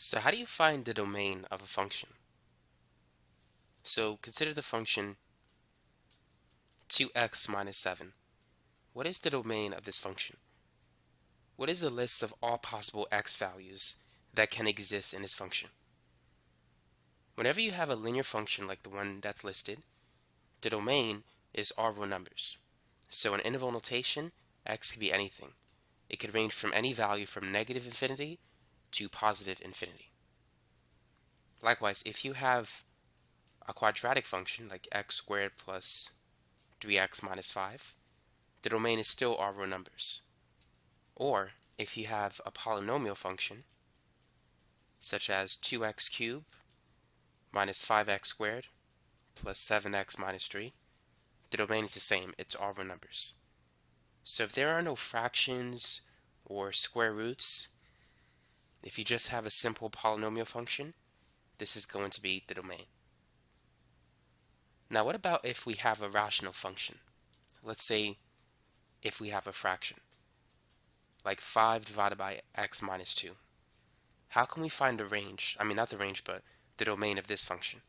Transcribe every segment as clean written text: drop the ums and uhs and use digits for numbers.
So how do you find the domain of a function? So consider the function 2x minus 7. What is the domain of this function? What is the list of all possible x values that can exist in this function? Whenever you have a linear function like the one that's listed, the domain is all real numbers. So in interval notation, x could be anything. It could range from any value from negative infinity to positive infinity. Likewise, if you have a quadratic function like x squared plus 3x minus 5, the domain is still all real numbers. Or if you have a polynomial function such as 2x cubed minus 5x squared plus 7x minus 3, the domain is the same, it's all real numbers. So if there are no fractions or square roots, if you just have a simple polynomial function, this is going to be the domain. Now what about if we have a rational function? Let's say if we have a fraction, like 5 divided by x minus 2. How can we find the range, not the range, but the domain of this function?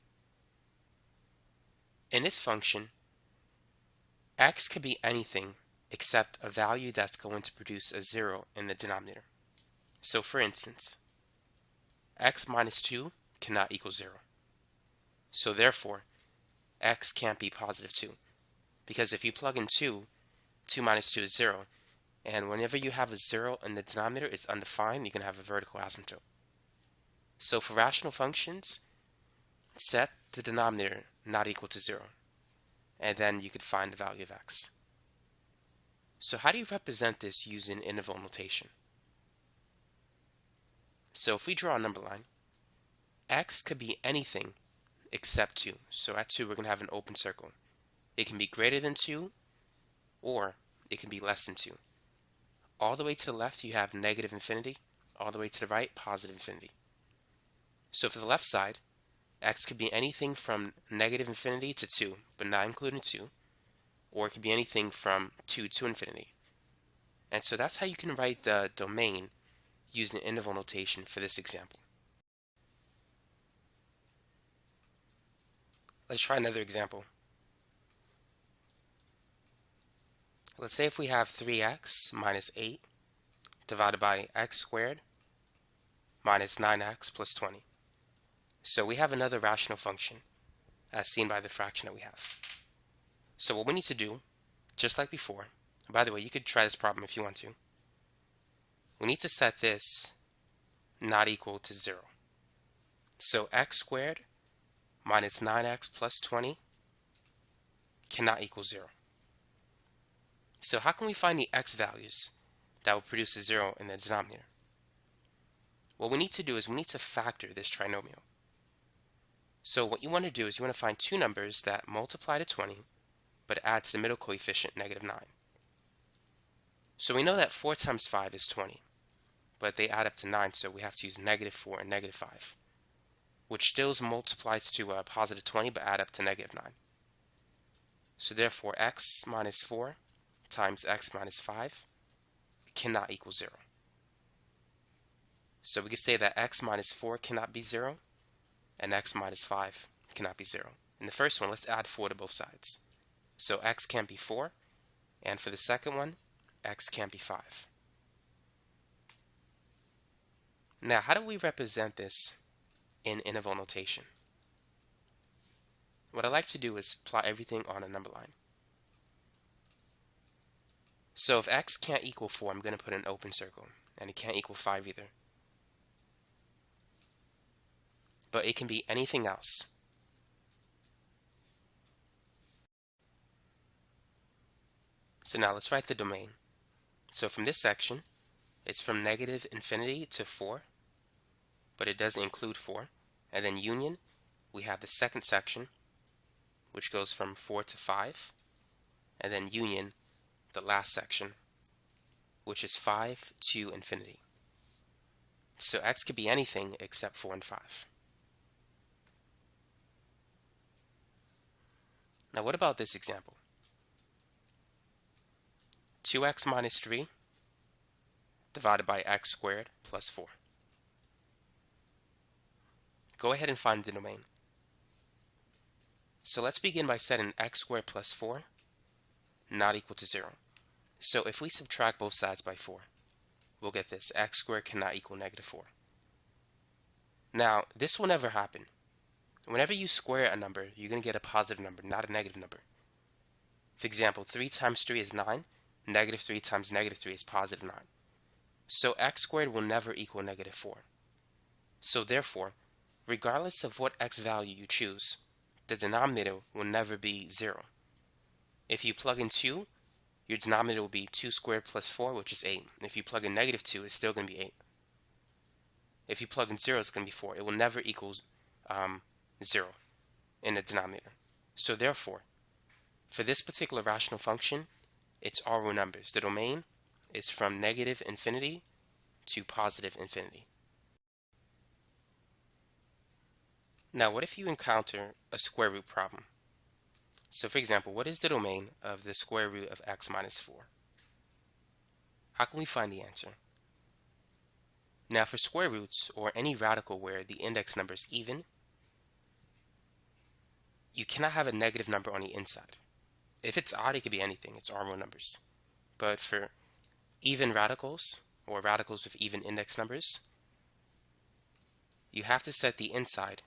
In this function, x could be anything except a value that's going to produce a 0 in the denominator. So for instance, x minus 2 cannot equal 0. So therefore, x can't be positive 2. Because if you plug in 2 minus 2 is 0. And whenever you have a 0 in the denominator, it's undefined, you can have a vertical asymptote. So for rational functions, set the denominator not equal to 0. And then you could find the value of x. So how do you represent this using interval notation? So if we draw a number line, x could be anything except 2. So at 2, we're going to have an open circle. It can be greater than 2, or it can be less than 2. All the way to the left, you have negative infinity. All the way to the right, positive infinity. So for the left side, x could be anything from negative infinity to 2, but not including 2. Or it could be anything from 2 to infinity. And so that's how you can write the domain using interval notation for this example. Let's try another example. Let's say if we have 3x minus 8 divided by x squared minus 9x plus 20. So we have another rational function as seen by the fraction that we have. So what we need to do, just like before, by the way, you could try this problem if you want to. We need to set this not equal to 0. So x squared minus 9x plus 20 cannot equal 0. So how can we find the x values that will produce a 0 in the denominator? What we need to do is we need to factor this trinomial. So what you want to do is you want to find two numbers that multiply to 20 but add to the middle coefficient negative 9. So we know that 4 times 5 is 20, but they add up to 9, so we have to use negative 4 and negative 5, which still multiplies to a positive 20 but add up to negative 9. So therefore x minus 4 times x minus 5 cannot equal 0. So we can say that x minus 4 cannot be 0 and x minus 5 cannot be 0. In the first one, let's add 4 to both sides. So x can't be 4, and for the second one, x can't be 5. Now, how do we represent this in interval notation? What I like to do is plot everything on a number line. So if x can't equal 4, I'm going to put an open circle, and it can't equal 5 either. But it can be anything else. So now let's write the domain. So from this section, it's from negative infinity to 4, but it doesn't include 4. And then union, we have the second section, which goes from 4 to 5. And then union, the last section, which is 5 to infinity. So x could be anything except 4 and 5. Now what about this example? 2x minus 3 divided by x squared plus 4. go ahead and find the domain. So let's begin by setting x squared plus 4 not equal to 0. So if we subtract both sides by 4, we'll get this: x squared cannot equal negative 4. Now, this will never happen. Whenever you square a number, you're going to get a positive number, not a negative number. For example, 3 times 3 is 9. Negative 3 times negative 3 is positive 9. So x squared will never equal negative 4. So therefore, regardless of what x value you choose, the denominator will never be 0. If you plug in 2, your denominator will be 2 squared plus 4, which is 8. If you plug in negative 2, it's still going to be 8. If you plug in 0, it's going to be 4. It will never equal 0 in the denominator. So therefore, for this particular rational function, it's all real numbers. The domain is from negative infinity to positive infinity. Now, what if you encounter a square root problem? So for example, what is the domain of the square root of x minus 4? How can we find the answer? Now, for square roots, or any radical where the index number is even, you cannot have a negative number on the inside. If it's odd, it could be anything. It's all real numbers. But for even radicals, or radicals with even index numbers, you have to set the inside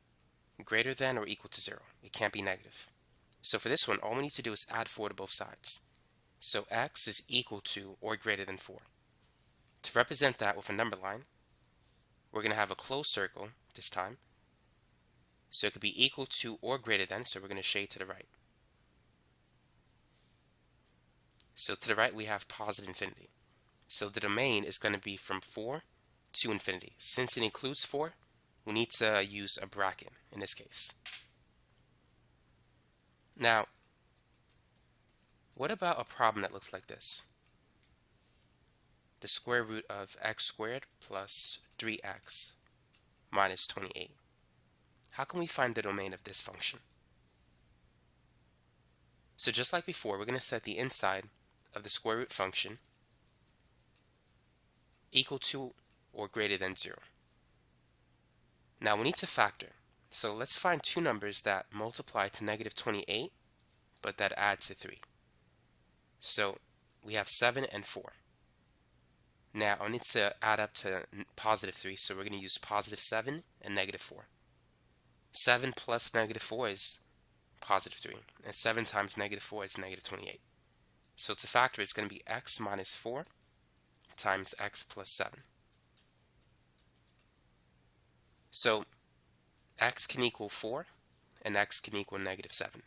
greater than or equal to 0. It can't be negative. So for this one, all we need to do is add 4 to both sides. So x is equal to or greater than 4. To represent that with a number line, we're going to have a closed circle this time. So it could be equal to or greater than, so we're going to shade to the right. So to the right, we have positive infinity. So the domain is going to be from 4 to infinity. Since it includes 4, we need to use a bracket in this case. Now, what about a problem that looks like this? The square root of x squared plus 3x minus 28. How can we find the domain of this function? So just like before, we're going to set the inside of the square root function equal to or greater than 0. Now we need to factor. So let's find two numbers that multiply to negative 28, but that add to 3. So we have 7 and 4. Now I need to add up to positive 3, so we're going to use positive 7 and negative 4. 7 plus negative 4 is positive 3, and 7 times negative 4 is negative 28. So to factor, it's going to be x minus 4 times x plus 7. So x can equal 4 and x can equal negative 7.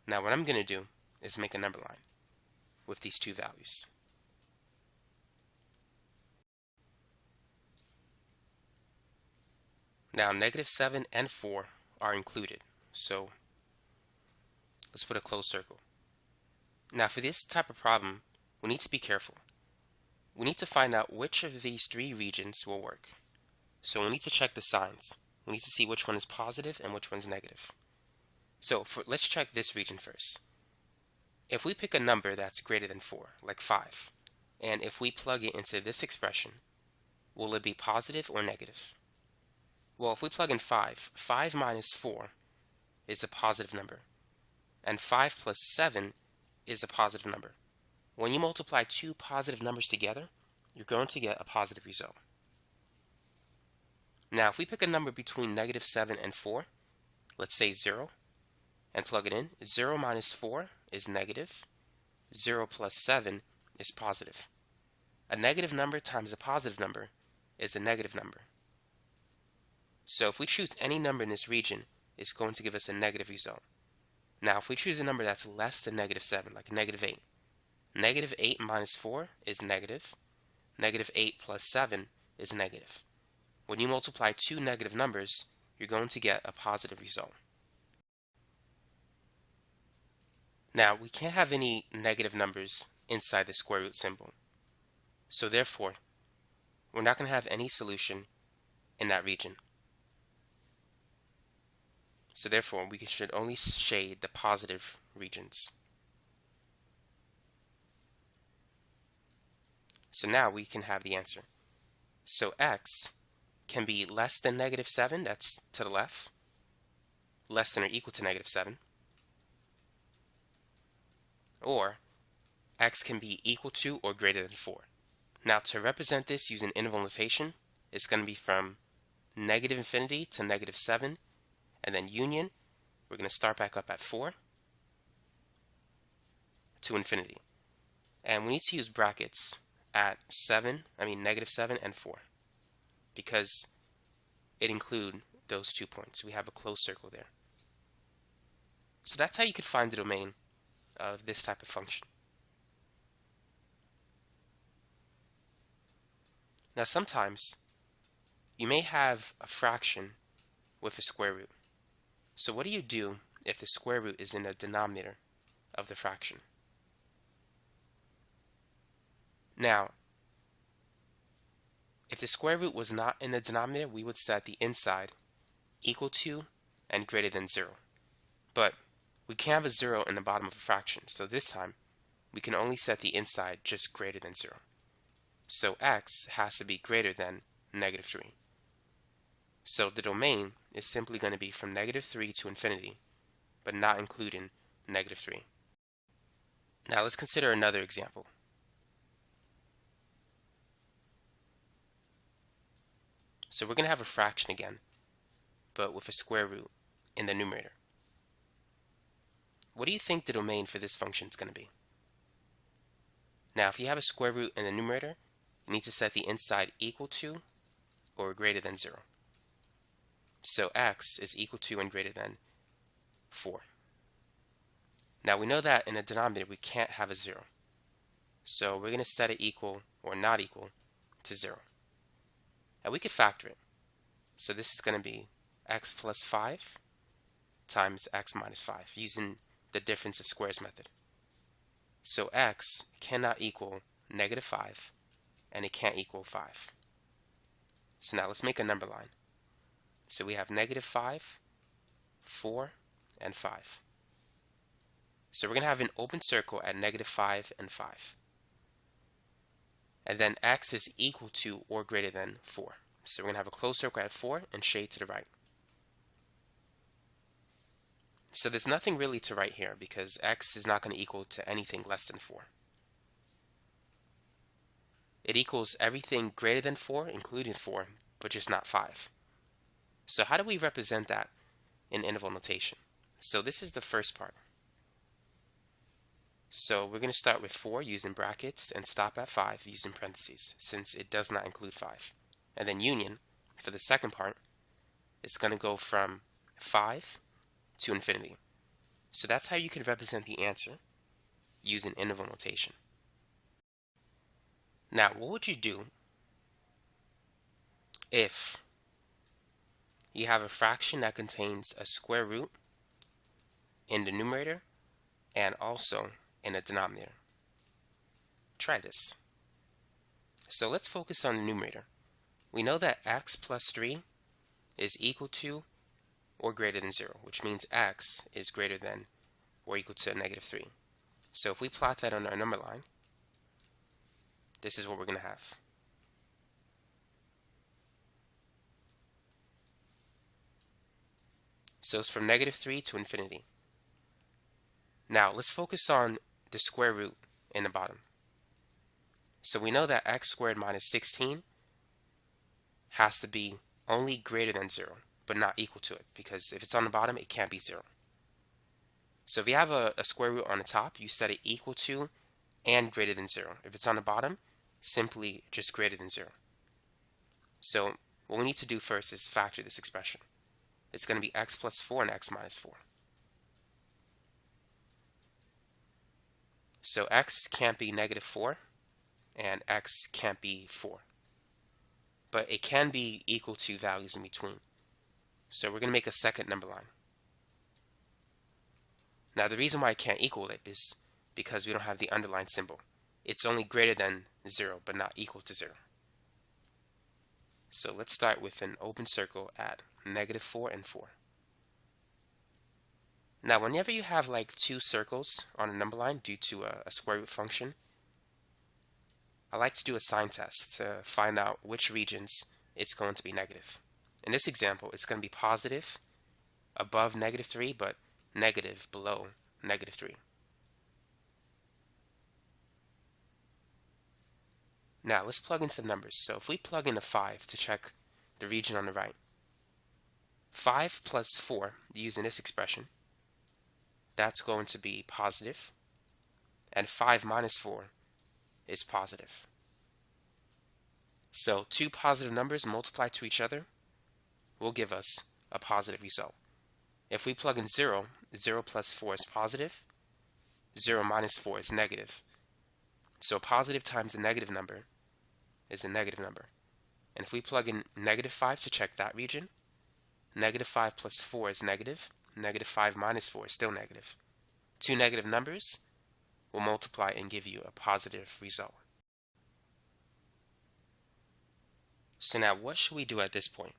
Now what I'm going to do is make a number line with these two values. Now negative 7 and 4 are included, so let's put a closed circle. Now for this type of problem, we need to be careful. We need to find out which of these three regions will work. So we need to check the signs. We need to see which one is positive and which one's negative. So let's check this region first. If we pick a number that's greater than 4, like 5, and if we plug it into this expression, will it be positive or negative? Well, if we plug in 5, 5 minus 4 is a positive number, and 5 plus 7 is a positive number. When you multiply two positive numbers together, you're going to get a positive result. Now, if we pick a number between negative 7 and 4, let's say 0, and plug it in, 0 minus 4 is negative, 0 plus 7 is positive. A negative number times a positive number is a negative number. So if we choose any number in this region, it's going to give us a negative result. Now, if we choose a number that's less than negative 7, like negative 8, negative 8 minus 4 is negative, negative 8 plus 7 is negative. When you multiply two negative numbers, you're going to get a positive result. Now, we can't have any negative numbers inside the square root symbol. So therefore, we're not going to have any solution in that region. So therefore, we should only shade the positive regions. So now we can have the answer. So x can be less than -7, that's to the left, less than or equal to -7, or x can be equal to or greater than 4. Now to represent this using interval notation, it's going to be from -infinity to -7, and then union, we're going to start back up at 4 to infinity. And we need to use brackets at -7 and 4, because it includes those 2 points. We have a closed circle there. So that's how you could find the domain of this type of function. Now sometimes you may have a fraction with a square root. So what do you do if the square root is in the denominator of the fraction? Now, if the square root was not in the denominator, we would set the inside equal to and greater than 0. But we can't have a 0 in the bottom of a fraction, so this time we can only set the inside just greater than 0. So x has to be greater than -3. So the domain is simply going to be from -3 to infinity, but not including -3. Now let's consider another example. So we're going to have a fraction again, but with a square root in the numerator. What do you think the domain for this function is going to be? Now, if you have a square root in the numerator, you need to set the inside equal to or greater than 0. So x is equal to and greater than 4. Now we know that in a denominator we can't have a 0. So we're going to set it equal or not equal to 0. And we could factor it. So this is going to be x plus 5 times x minus 5 using the difference of squares method. So x cannot equal -5 and it can't equal 5. So now let's make a number line. So we have -5, 4, and 5. So we're going to have an open circle at -5 and 5. And then x is equal to or greater than 4. So we're going to have a closed circle at 4 and shade to the right. So there's nothing really to write here because x is not going to equal to anything less than 4. It equals everything greater than 4, including 4, but just not 5. So how do we represent that in interval notation? So this is the first part. So we're going to start with 4 using brackets and stop at 5 using parentheses, since it does not include 5. And then union, for the second part, is going to go from 5 to infinity. So that's how you can represent the answer using interval notation. Now, what would you do if you have a fraction that contains a square root in the numerator and also in the denominator? Try this. So let's focus on the numerator. We know that x plus 3 is equal to or greater than 0, which means x is greater than or equal to -3. So if we plot that on our number line, this is what we're going to have. So it's from -3 to infinity. Now let's focus on the square root in the bottom. So we know that x squared minus 16 has to be only greater than 0, but not equal to it, because if it's on the bottom, it can't be 0. So if you have a square root on the top, you set it equal to and greater than 0. If it's on the bottom, simply just greater than 0. So what we need to do first is factor this expression. It's going to be x plus 4 and x minus 4. So x can't be -4 and x can't be 4. But it can be equal to values in between. So we're going to make a second number line. Now the reason why I can't equal it is because we don't have the underline symbol. It's only greater than 0 but not equal to 0. So let's start with an open circle at -4 and 4. Now whenever you have like two circles on a number line due to a square root function, I like to do a sign test to find out which regions it's going to be negative. In this example, it's going to be positive above negative 3, but negative below negative 3. Now let's plug in some numbers. So if we plug in a 5 to check the region on the right, 5 plus 4, using this expression, that's going to be positive, and 5 minus 4 is positive. So two positive numbers multiplied to each other will give us a positive result. If we plug in 0, 0 plus 4 is positive, 0 minus 4 is negative. So positive times a negative number is a negative number. And if we plug in negative 5 to check that region, negative 5 plus 4 is negative, negative 5 minus 4 is still negative. Two negative numbers will multiply and give you a positive result. So now what should we do at this point?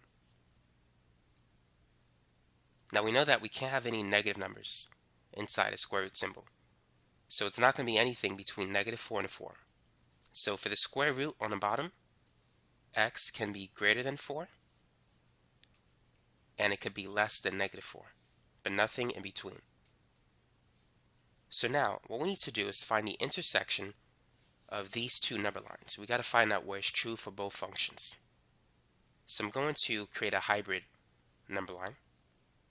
Now we know that we can't have any negative numbers inside a square root symbol. So it's not going to be anything between negative 4 and 4. So for the square root on the bottom, x can be greater than 4, and it could be less than negative 4, but nothing in between. So now what we need to do is find the intersection of these two number lines. We got to find out where it's true for both functions. So I'm going to create a hybrid number line.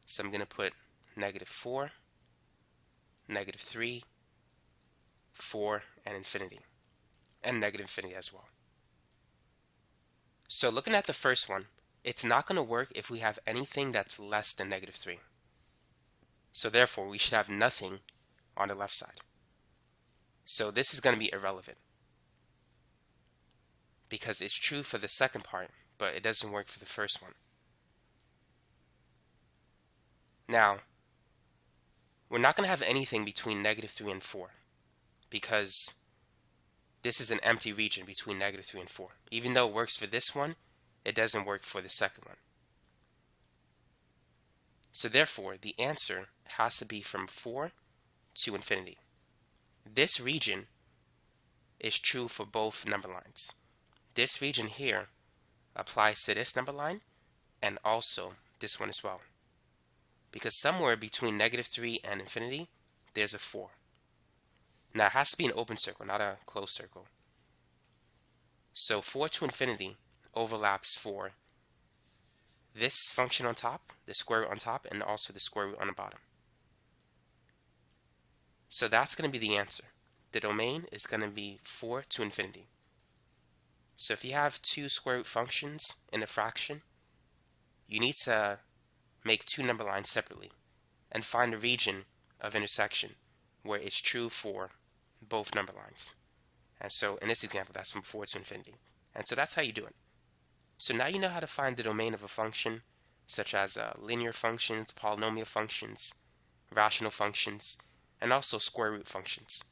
So I'm going to put negative 4, negative 3, 4, and infinity, and negative infinity as well. So looking at the first one, it's not going to work if we have anything that's less than negative 3. So therefore, we should have nothing on the left side. So this is going to be irrelevant because it's true for the second part, but it doesn't work for the first one. Now, we're not going to have anything between negative 3 and 4 because this is an empty region between negative 3 and 4. Even though it works for this one, it doesn't work for the second one. So therefore, the answer has to be from 4 to infinity. This region is true for both number lines. This region here applies to this number line and also this one as well. Because somewhere between negative 3 and infinity, there's a 4. Now it has to be an open circle, not a closed circle. So 4 to infinity overlaps for this function on top, the square root on top, and also the square root on the bottom. So that's going to be the answer. The domain is going to be 4 to infinity. So if you have two square root functions in a fraction, you need to make two number lines separately and find a region of intersection where it's true for both number lines. And so in this example, that's from 4 to infinity. And so that's how you do it. So now you know how to find the domain of a function, such as linear functions, polynomial functions, rational functions, and also square root functions.